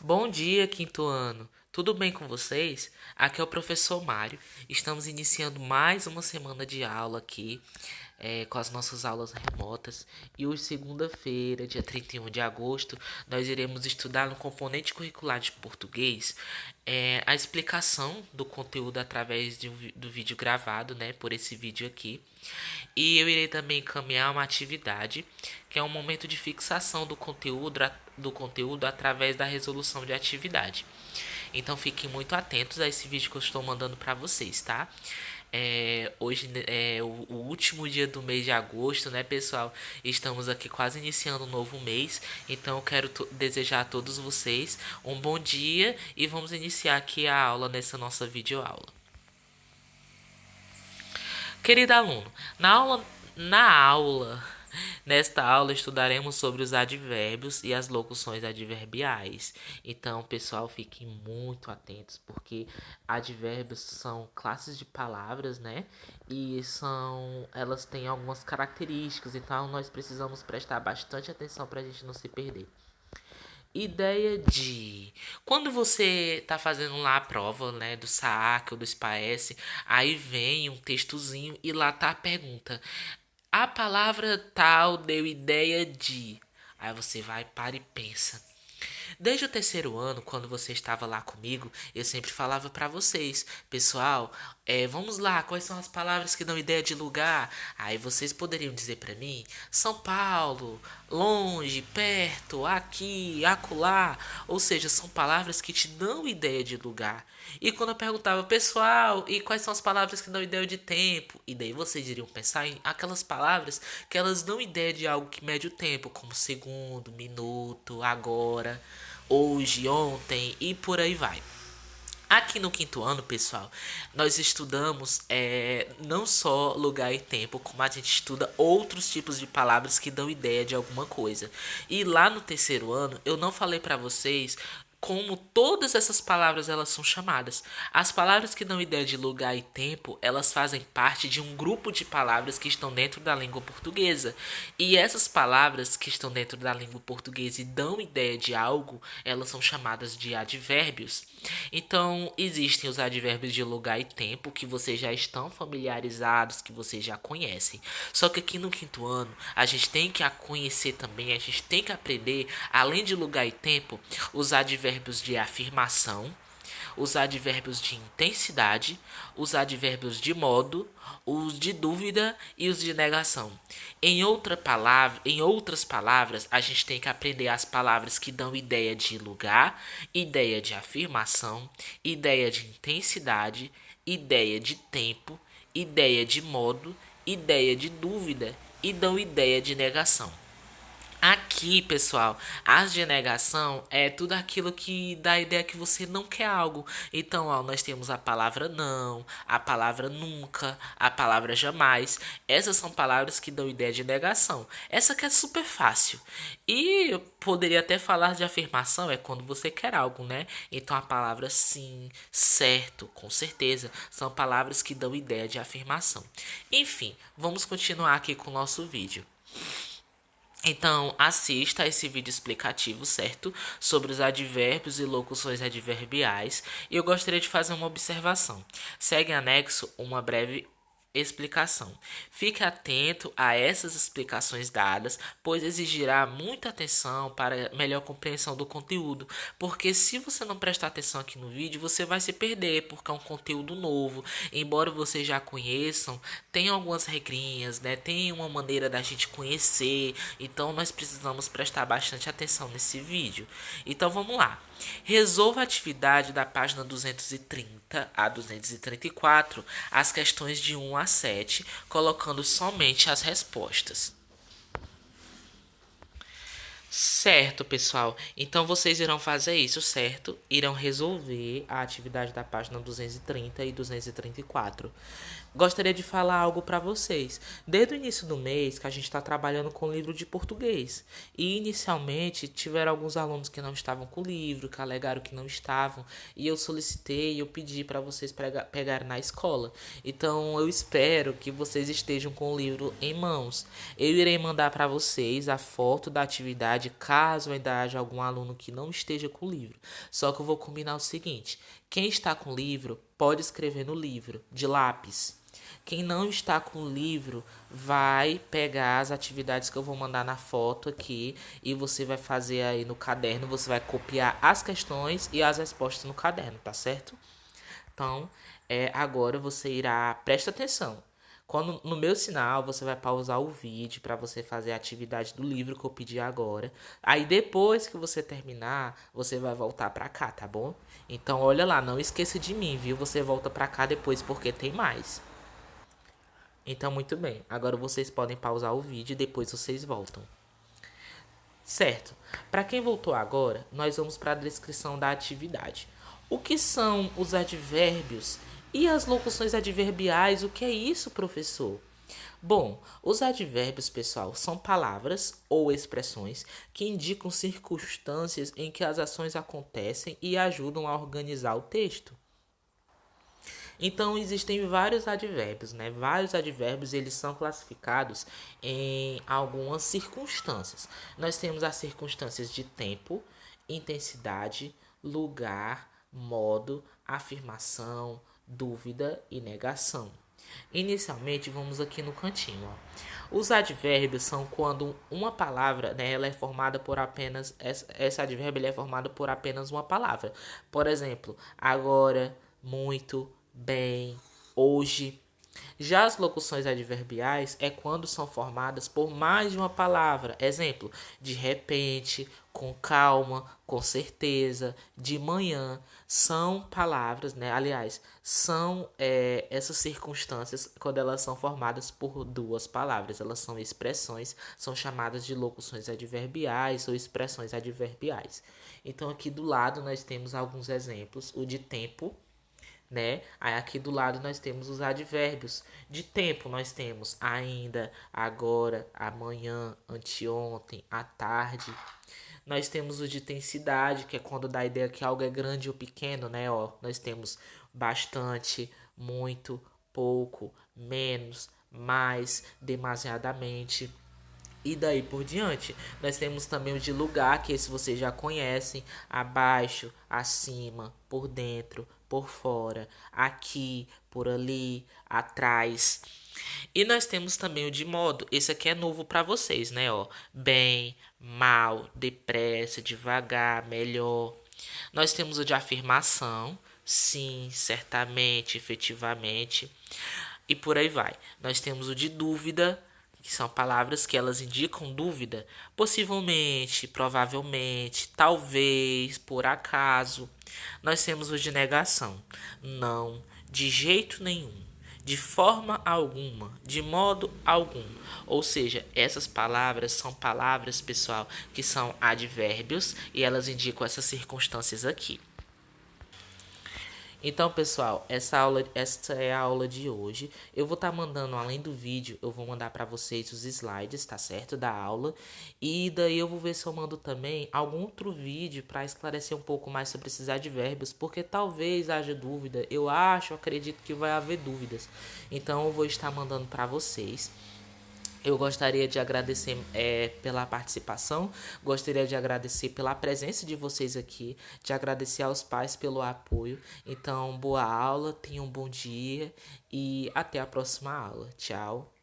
Bom dia, quinto ano. Tudo bem com vocês? Aqui é o professor Mário. Estamos iniciando mais uma semana de aula aqui, com as nossas aulas remotas. E hoje, segunda-feira, dia 31 de agosto, nós iremos estudar no componente curricular de português a explicação do conteúdo através do vídeo gravado, né, por esse vídeo aqui. E eu irei também encaminhar uma atividade, que é um momento de fixação do conteúdo através da resolução de atividade. Então fiquem muito atentos a esse vídeo que eu estou mandando para vocês, tá? Hoje é o último dia do mês de agosto, né, pessoal? Estamos aqui quase iniciando um novo mês, então eu quero desejar a todos vocês um bom dia e vamos iniciar aqui a aula nessa nossa videoaula. Querido aluno, nesta aula estudaremos sobre os advérbios e as locuções adverbiais. Então, pessoal, fiquem muito atentos, porque advérbios são classes de palavras, né? Elas têm algumas características, então nós precisamos prestar bastante atenção para a gente não se perder. Ideia de quando você tá fazendo lá a prova, né, do SAAC ou do SPAES, aí vem um textozinho e lá tá a pergunta. A palavra tal deu ideia de. Aí você vai, para e pensa. Desde o terceiro ano, quando você estava lá comigo, eu sempre falava para vocês, pessoal, vamos lá, quais são as palavras que dão ideia de lugar? Aí vocês poderiam dizer para mim, São Paulo, longe, perto, aqui, acolá, ou seja, são palavras que te dão ideia de lugar. E quando eu perguntava, pessoal, e quais são as palavras que dão ideia de tempo? E daí vocês iriam pensar em aquelas palavras que elas dão ideia de algo que mede o tempo, como segundo, minuto, agora, hoje, ontem e por aí vai. Aqui no quinto ano, pessoal, nós estudamos não só lugar e tempo, como a gente estuda outros tipos de palavras que dão ideia de alguma coisa. E lá no terceiro ano, eu não falei para vocês como todas essas palavras elas são chamadas. As palavras que dão ideia de lugar e tempo, elas fazem parte de um grupo de palavras que estão dentro da língua portuguesa. E essas palavras que estão dentro da língua portuguesa e dão ideia de algo, elas são chamadas de advérbios. Então, existem os advérbios de lugar e tempo que vocês já estão familiarizados, que vocês já conhecem. Só que aqui no quinto ano, a gente tem que conhecer também, a gente tem que aprender, além de lugar e tempo, os advérbios de afirmação, os advérbios de intensidade, os advérbios de modo, os de dúvida e os de negação. Em outras palavras, a gente tem que aprender as palavras que dão ideia de lugar, ideia de afirmação, ideia de intensidade, ideia de tempo, ideia de modo, ideia de dúvida e dão ideia de negação. Aqui, pessoal, as de negação é tudo aquilo que dá a ideia que você não quer algo. Então, ó, nós temos a palavra não, a palavra nunca, a palavra jamais. Essas são palavras que dão ideia de negação. Essa que é super fácil. E eu poderia até falar de afirmação, é quando você quer algo, né? Então, a palavra sim, certo, com certeza, são palavras que dão ideia de afirmação. Enfim, vamos continuar aqui com o nosso vídeo. Então, assista a esse vídeo explicativo, certo? Sobre os advérbios e locuções adverbiais. E eu gostaria de fazer uma observação. Segue em anexo uma breve explicação. Fique atento a essas explicações dadas, pois exigirá muita atenção para melhor compreensão do conteúdo. Porque se você não prestar atenção aqui no vídeo, você vai se perder, porque é um conteúdo novo. Embora vocês já conheçam, tem algumas regrinhas, né? Tem uma maneira da gente conhecer. Então nós precisamos prestar bastante atenção nesse vídeo. Então vamos lá. Resolva a atividade da página 230 a 234, as questões de 1 a 7, colocando somente as respostas. Certo, pessoal. Então vocês irão fazer isso, certo? Irão resolver a atividade da página 230 e 234. gostaria de falar algo para vocês. Desde o início do mês que a gente está trabalhando com livro de português. E inicialmente tiveram alguns alunos que não estavam com o livro, que alegaram que não estavam. E eu solicitei, eu pedi para vocês pegarem na escola. Então eu espero que vocês estejam com o livro em mãos. Eu irei mandar para vocês a foto da atividade caso ainda haja algum aluno que não esteja com o livro. Só que eu vou combinar o seguinte: quem está com o livro pode escrever no livro de lápis. Quem não está com o livro vai pegar as atividades que eu vou mandar na foto aqui e você vai fazer aí no caderno, você vai copiar as questões e as respostas no caderno, tá certo? Então, agora você irá, presta atenção. Quando no meu sinal, você vai pausar o vídeo para você fazer a atividade do livro que eu pedi agora. Aí depois que você terminar, você vai voltar para cá, tá bom? Então, olha lá, não esqueça de mim, viu? Você volta para cá depois porque tem mais. Então, muito bem. Agora vocês podem pausar o vídeo e depois vocês voltam. Certo. Para quem voltou agora, nós vamos para a descrição da atividade. O que são os advérbios e as locuções adverbiais? O que é isso, professor? Bom, os advérbios, pessoal, são palavras ou expressões que indicam circunstâncias em que as ações acontecem e ajudam a organizar o texto. Então existem vários advérbios, né? Vários advérbios eles são classificados em algumas circunstâncias. Nós temos as circunstâncias de tempo, intensidade, lugar, modo, afirmação, dúvida e negação. Inicialmente, vamos aqui no cantinho. Ó. Os advérbios são quando uma palavra, né, ela é formada por apenas esse advérbio ele é formado por apenas uma palavra. Por exemplo, agora, muito, bem, hoje. Já as locuções adverbiais é quando são formadas por mais de uma palavra. Exemplo, de repente, com calma, com certeza, de manhã. São palavras, né? Aliás, são essas circunstâncias quando elas são formadas por duas palavras. Elas são expressões, são chamadas de locuções adverbiais ou expressões adverbiais. Então, aqui do lado nós temos alguns exemplos. O de tempo, né? Aí aqui do lado nós temos os advérbios. De tempo nós temos ainda, agora, amanhã, anteontem, à tarde. Nós temos o de intensidade, que é quando dá a ideia que algo é grande ou pequeno, né? Ó, nós temos bastante, muito, pouco, menos, mais, demasiadamente. E daí por diante, nós temos também o de lugar, que esse vocês já conhecem, abaixo, acima, por dentro, por fora, aqui, por ali, atrás. E nós temos também o de modo, esse aqui é novo para vocês, né, ó? Bem, mal, depressa, devagar, melhor. Nós temos o de afirmação, sim, certamente, efetivamente, e por aí vai. Nós temos o de dúvida, que são palavras que elas indicam dúvida, possivelmente, provavelmente, talvez, por acaso. Nós temos o de negação, não, de jeito nenhum, de forma alguma, de modo algum. Ou seja, essas palavras são palavras, pessoal, que são advérbios e elas indicam essas circunstâncias aqui. Então, pessoal, essa é a aula de hoje. Eu vou estar mandando, além do vídeo, eu vou mandar para vocês os slides, tá certo? Da aula. E daí eu vou ver se eu mando também algum outro vídeo para esclarecer um pouco mais sobre esses advérbios, porque talvez haja dúvida. Eu acredito que vai haver dúvidas. Então, eu vou estar mandando para vocês. Eu gostaria de agradecer pela participação, gostaria de agradecer pela presença de vocês aqui, de agradecer aos pais pelo apoio. Então, boa aula, tenham um bom dia e até a próxima aula. Tchau.